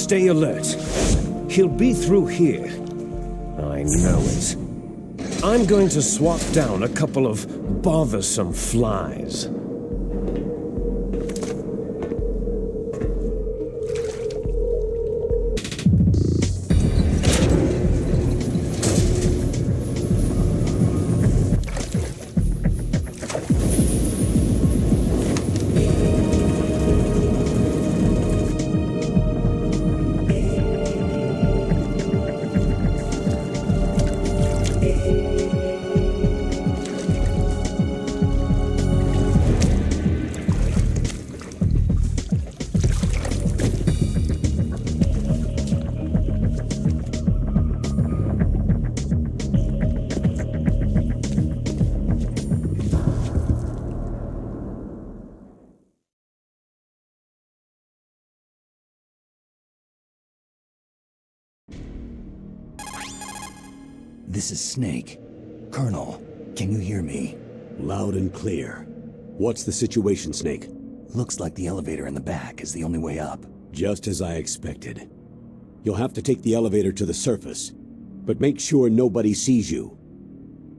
Stay alert. He'll be through here. I know it. I'm going to swat down a couple of bothersome flies. This is Snake. Colonel, can you hear me? Loud and clear. What's the situation, Snake? Looks like the elevator in the back is the only way up. Just as I expected. You'll have to take the elevator to the surface, but make sure nobody sees you.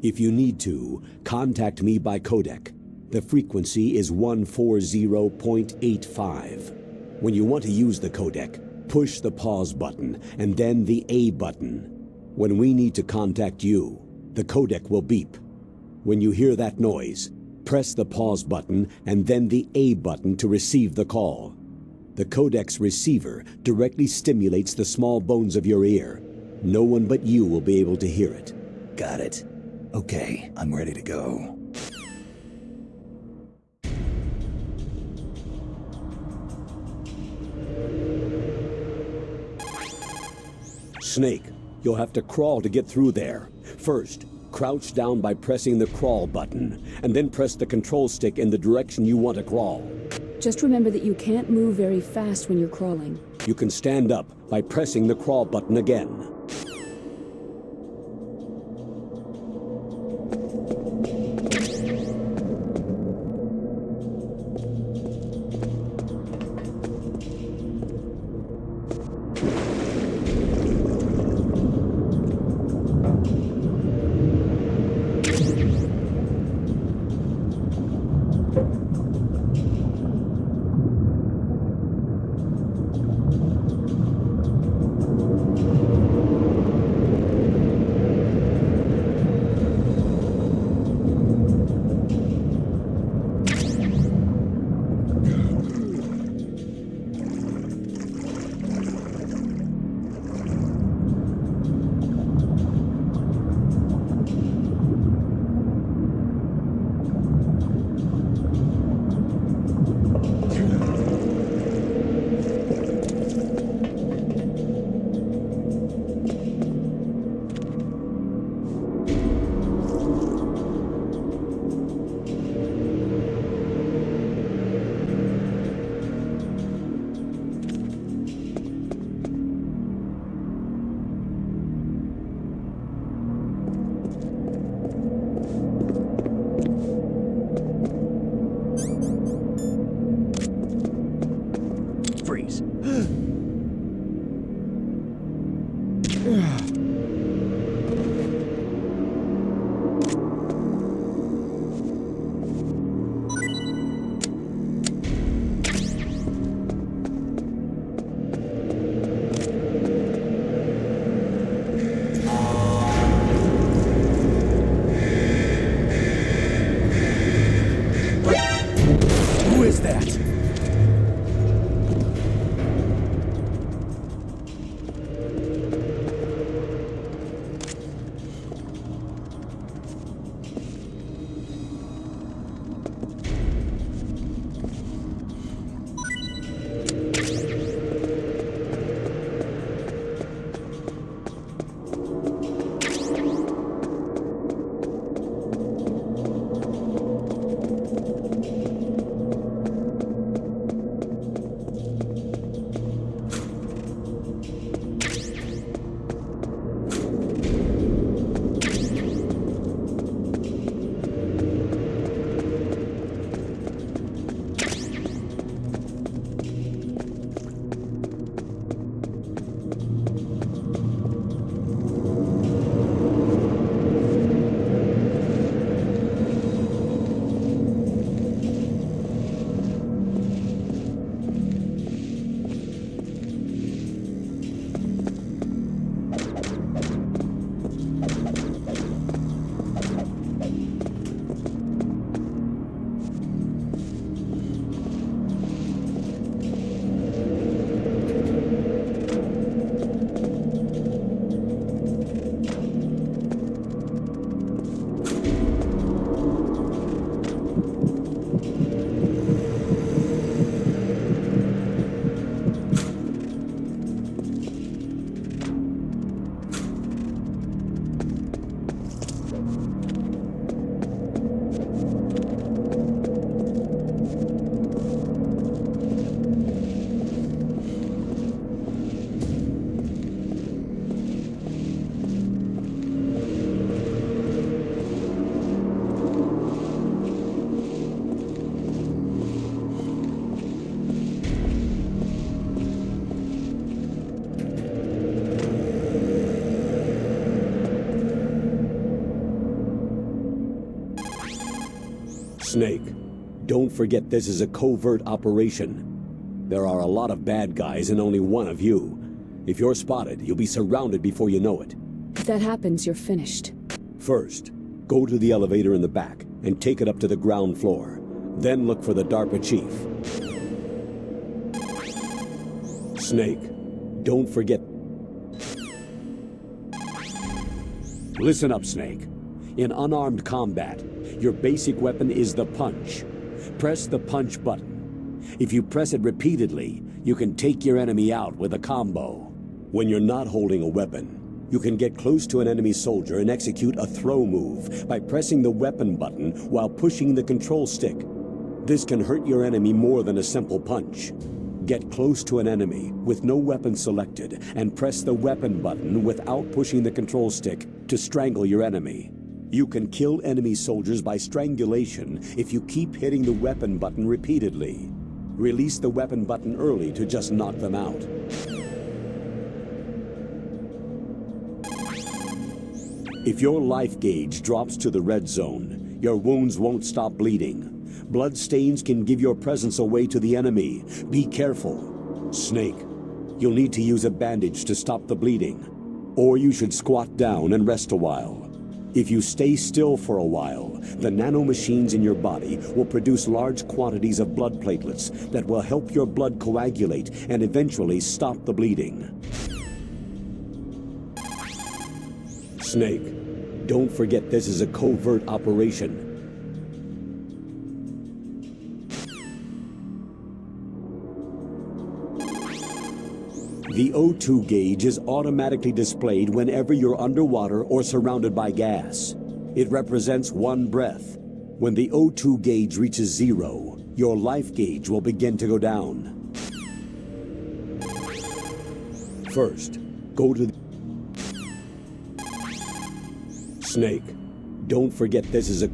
If you need to, contact me by codec. The frequency is 140.85. When you want to use the codec, push the pause button and then the A button. When we need to contact you, the codec will beep. When you hear that noise, press the pause button and then the A button to receive the call. The codec's receiver directly stimulates the small bones of your ear. No one but you will be able to hear it. Got it. Okay, I'm ready to go. Snake, you'll have to crawl to get through there. First, crouch down by pressing the crawl button, and then press the control stick in the direction you want to crawl. Just remember that you can't move very fast when you're crawling. You can stand up by pressing the crawl button again. Snake, don't forget this is a covert operation. There are a lot of bad guys and only one of you. If you're spotted, you'll be surrounded before you know it. If that happens, you're finished. First, go to the elevator in the back and take it up to the ground floor. Then look for the DARPA chief. Snake, don't forget... Listen up, Snake. In unarmed combat, your basic weapon is the punch. Press the punch button. If you press it repeatedly, you can take your enemy out with a combo. When you're not holding a weapon, you can get close to an enemy soldier and execute a throw move by pressing the weapon button while pushing the control stick. This can hurt your enemy more than a simple punch. Get close to an enemy with no weapon selected and press the weapon button without pushing the control stick to strangle your enemy. You can kill enemy soldiers by strangulation if you keep hitting the weapon button repeatedly. Release the weapon button early to just knock them out. If your life gauge drops to the red zone, your wounds won't stop bleeding. Blood stains can give your presence away to the enemy. Be careful. Snake, you'll need to use a bandage to stop the bleeding. Or you should squat down and rest a while. If you stay still for a while, the nanomachines in your body will produce large quantities of blood platelets that will help your blood coagulate and eventually stop the bleeding. Snake, don't forget this is a covert operation. The O2 gauge is automatically displayed whenever you're underwater or surrounded by gas. It represents one breath. When the O2 gauge reaches 0, your life gauge will begin to go down. First, go to Snake, don't forget this is a...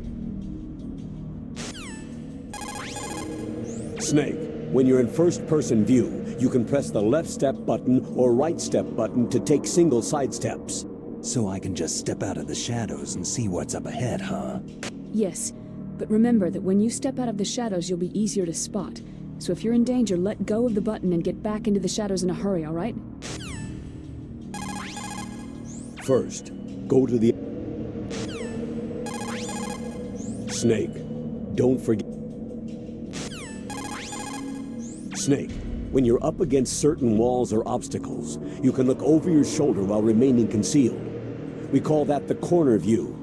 Snake, when you're in first-person view, you can press the left step button or right step button to take single side steps. So I can just step out of the shadows and see what's up ahead, huh? Yes, but remember that when you step out of the shadows, you'll be easier to spot. So if you're in danger, let go of the button and get back into the shadows in a hurry, all right? First, go to the... Snake, don't forget... Snake, when you're up against certain walls or obstacles, you can look over your shoulder while remaining concealed. We call that the corner view.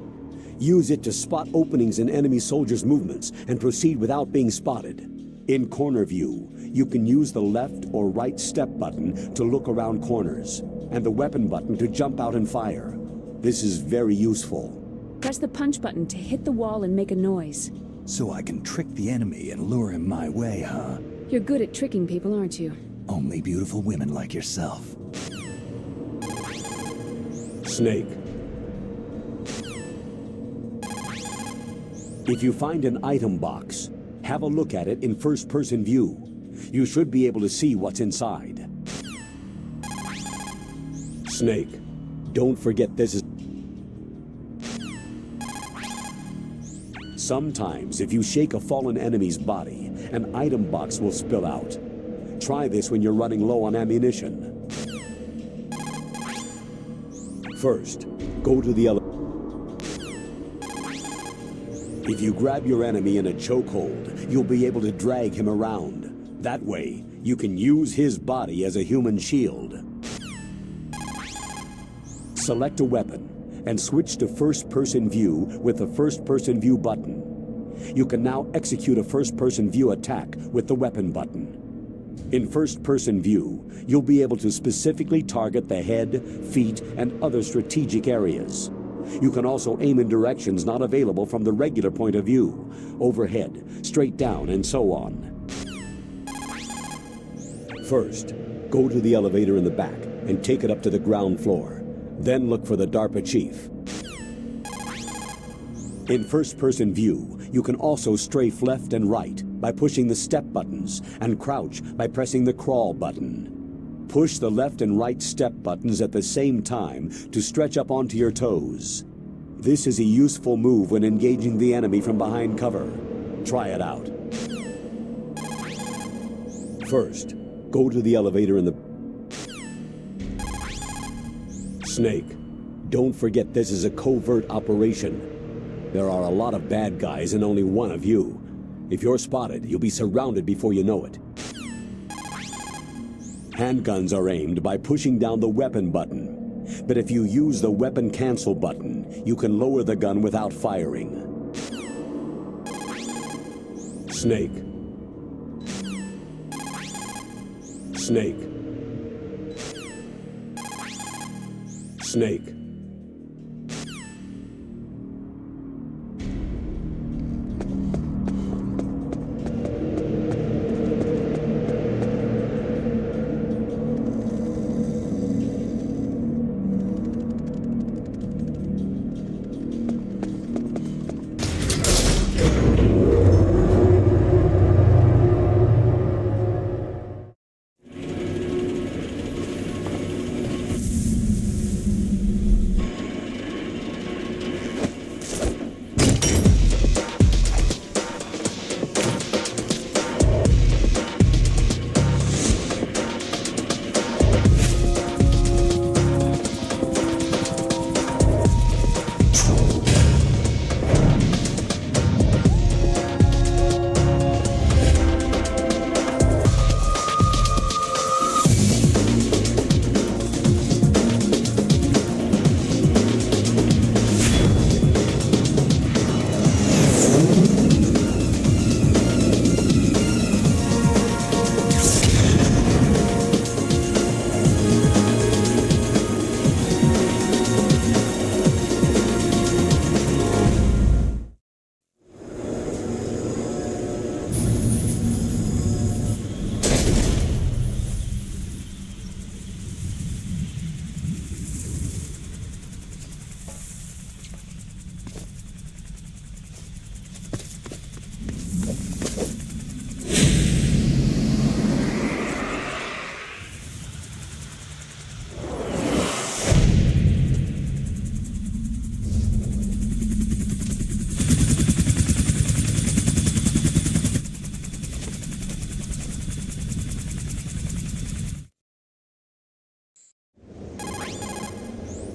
Use it to spot openings in enemy soldiers' movements and proceed without being spotted. In corner view, you can use the left or right step button to look around corners, and the weapon button to jump out and fire. This is very useful. Press the punch button to hit the wall and make a noise. So I can trick the enemy and lure him my way, huh? You're good at tricking people, aren't you? Only beautiful women like yourself. Snake. If you find an item box, have a look at it in first-person view. You should be able to see what's inside. Snake, don't forget this is... Sometimes, if you shake a fallen enemy's body, an item box will spill out. Try this when you're running low on ammunition. First, go to the elevator. If you grab your enemy in a chokehold, you'll be able to drag him around. That way, you can use his body as a human shield. Select a weapon and switch to first-person view with the first-person view button. You can now execute a first-person view attack with the weapon button. In first-person view, you'll be able to specifically target the head, feet, and other strategic areas. You can also aim in directions not available from the regular point of view, overhead, straight down, and so on. First, go to the elevator in the back and take it up to the ground floor. Then look for the DARPA chief. In first-person view, you can also strafe left and right by pushing the step buttons and crouch by pressing the crawl button. Push the left and right step buttons at the same time to stretch up onto your toes. This is a useful move when engaging the enemy from behind cover. Try it out. First, go to the elevator in the... Snake, don't forget this is a covert operation. There are a lot of bad guys and only one of you. If you're spotted, you'll be surrounded before you know it. Handguns are aimed by pushing down the weapon button. But if you use the weapon cancel button, you can lower the gun without firing. Snake. Snake. Snake.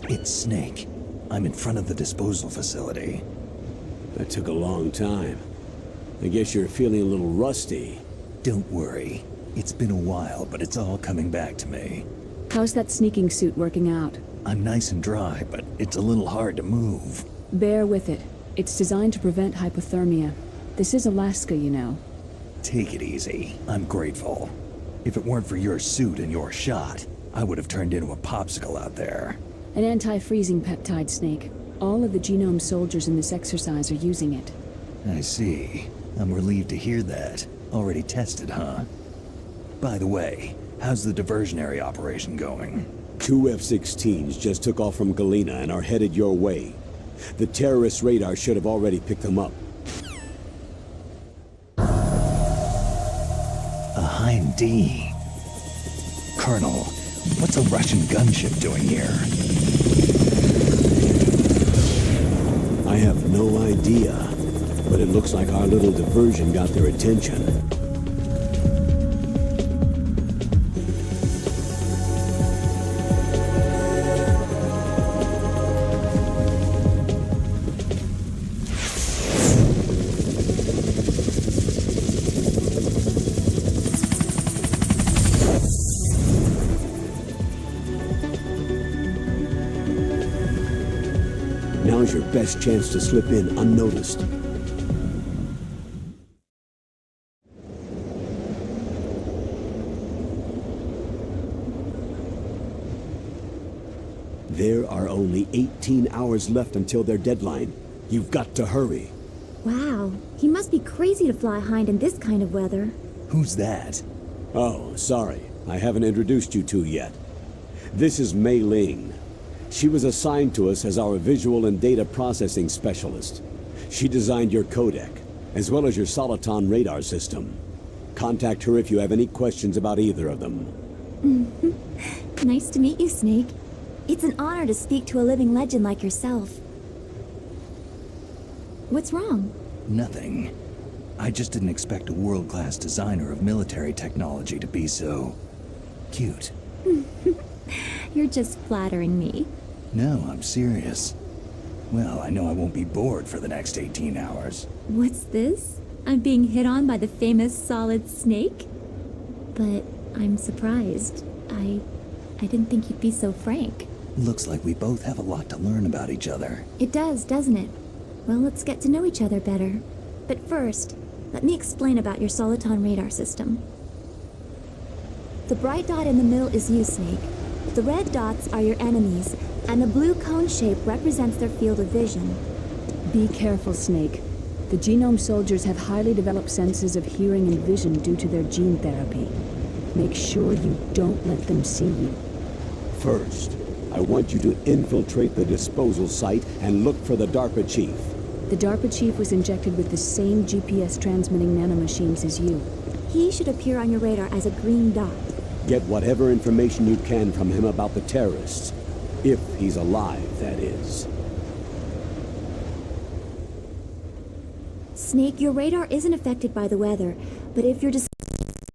It's Snake. I'm in front of the disposal facility. That took a long time. I guess you're feeling a little rusty. Don't worry. It's been a while, but it's all coming back to me. How's that sneaking suit working out? I'm nice and dry, but it's a little hard to move. Bear with it. It's designed to prevent hypothermia. This is Alaska, you know. Take it easy. I'm grateful. If it weren't for your suit and your shot, I would have turned into a popsicle out there. An anti-freezing peptide, Snake. All of the genome soldiers in this exercise are using it. I see. I'm relieved to hear that. Already tested, huh? By the way, how's the diversionary operation going? 2 F-16s just took off from Galena and are headed your way. The terrorist radar should have already picked them up. A Hind D. Colonel, what's a Russian gunship doing here? I have no idea, but it looks like our little diversion got their attention. Now's your best chance to slip in unnoticed. There are only 18 hours left until their deadline. You've got to hurry. Wow, he must be crazy to fly Hind in this kind of weather. Who's that? Oh, sorry. I haven't introduced you two yet. This is Mei Ling. She was assigned to us as our visual and data processing specialist. She designed your codec, as well as your Soliton radar system. Contact her if you have any questions about either of them. Nice to meet you, Snake. It's an honor to speak to a living legend like yourself. What's wrong? Nothing. I just didn't expect a world-class designer of military technology to be so... cute. You're just flattering me. No, I'm serious. Well, I know I won't be bored for the next 18 hours. What's this? I'm being hit on by the famous Solid Snake? But I'm surprised. I didn't think you'd be so frank. Looks like we both have a lot to learn about each other. It does, doesn't it? Well, let's get to know each other better. But first, let me explain about your Soliton radar system. The bright dot in the middle is you, Snake. The red dots are your enemies, and the blue cone shape represents their field of vision. Be careful, Snake. The genome soldiers have highly developed senses of hearing and vision due to their gene therapy. Make sure you don't let them see you. First, I want you to infiltrate the disposal site and look for the DARPA chief. The DARPA chief was injected with the same GPS transmitting nanomachines as you. He should appear on your radar as a green dot. Get whatever information you can from him about the terrorists. If he's alive, that is. Snake, your radar isn't affected by the weather, but if you're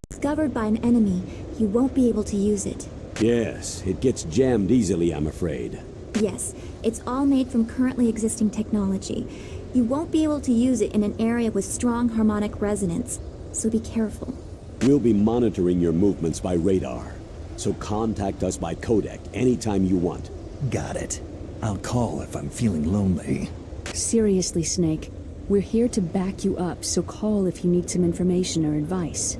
discovered by an enemy, you won't be able to use it. Yes, it gets jammed easily, I'm afraid. Yes, it's all made from currently existing technology. You won't be able to use it in an area with strong harmonic resonance, so be careful. We'll be monitoring your movements by radar, so contact us by codec anytime you want. Got it. I'll call if I'm feeling lonely. Seriously, Snake. We're here to back you up, so call if you need some information or advice.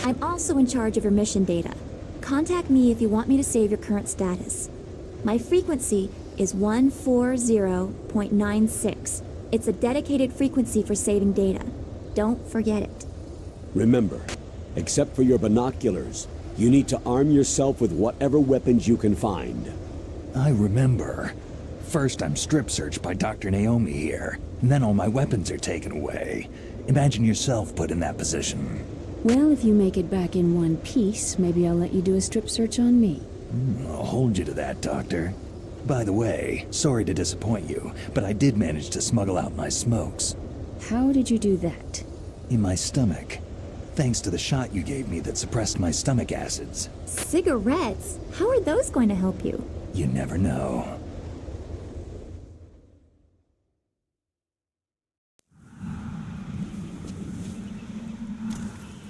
I'm also in charge of your mission data. Contact me if you want me to save your current status. My frequency is 140.96. It's a dedicated frequency for saving data. Don't forget it. Remember, except for your binoculars, you need to arm yourself with whatever weapons you can find. I remember. First I'm strip searched by Dr. Naomi here, and then all my weapons are taken away. Imagine yourself put in that position. Well, if you make it back in one piece, maybe I'll let you do a strip search on me. I'll hold you to that, Doctor. By the way, sorry to disappoint you, but I did manage to smuggle out my smokes. How did you do that? In my stomach. Thanks to the shot you gave me that suppressed my stomach acids. Cigarettes? How are those going to help you? You never know.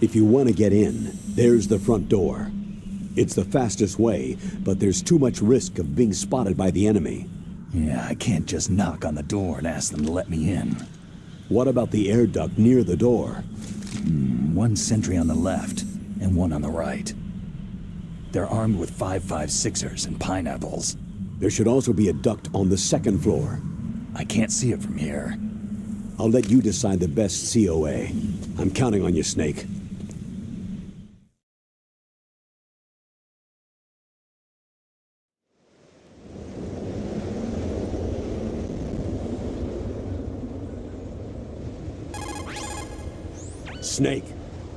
If you want to get in, there's the front door. It's the fastest way, but there's too much risk of being spotted by the enemy. Yeah, I can't just knock on the door and ask them to let me in. What about the air duct near the door? One sentry on the left, and one on the right. They're armed with 5.56ers and pineapples. There should also be a duct on the second floor. I can't see it from here. I'll let you decide the best COA. I'm counting on you, Snake. Snake,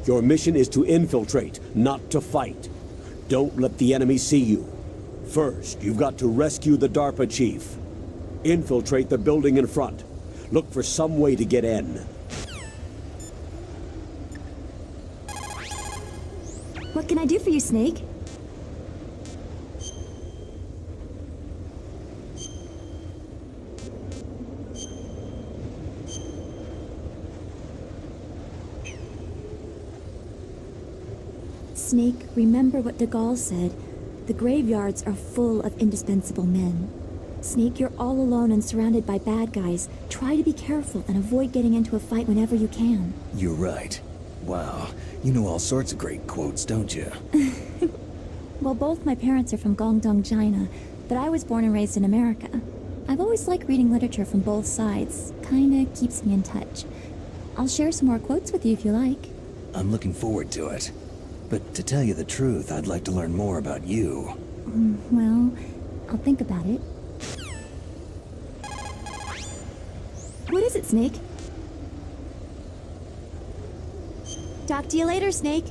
your mission is to infiltrate, not to fight. Don't let the enemy see you. First, you've got to rescue the DARPA chief. Infiltrate the building in front. Look for some way to get in. What can I do for you, Snake? Snake, remember what de Gaulle said. The graveyards are full of indispensable men. Snake, you're all alone and surrounded by bad guys. Try to be careful and avoid getting into a fight whenever you can. You're right. Wow, you know all sorts of great quotes, don't you? Well, both my parents are from Guangdong, China, but I was born and raised in America. I've always liked reading literature from both sides. Kinda keeps me in touch. I'll share some more quotes with you if you like. I'm looking forward to it. But to tell you the truth, I'd like to learn more about you. Well, I'll think about it. What is it, Snake? Talk to you later, Snake.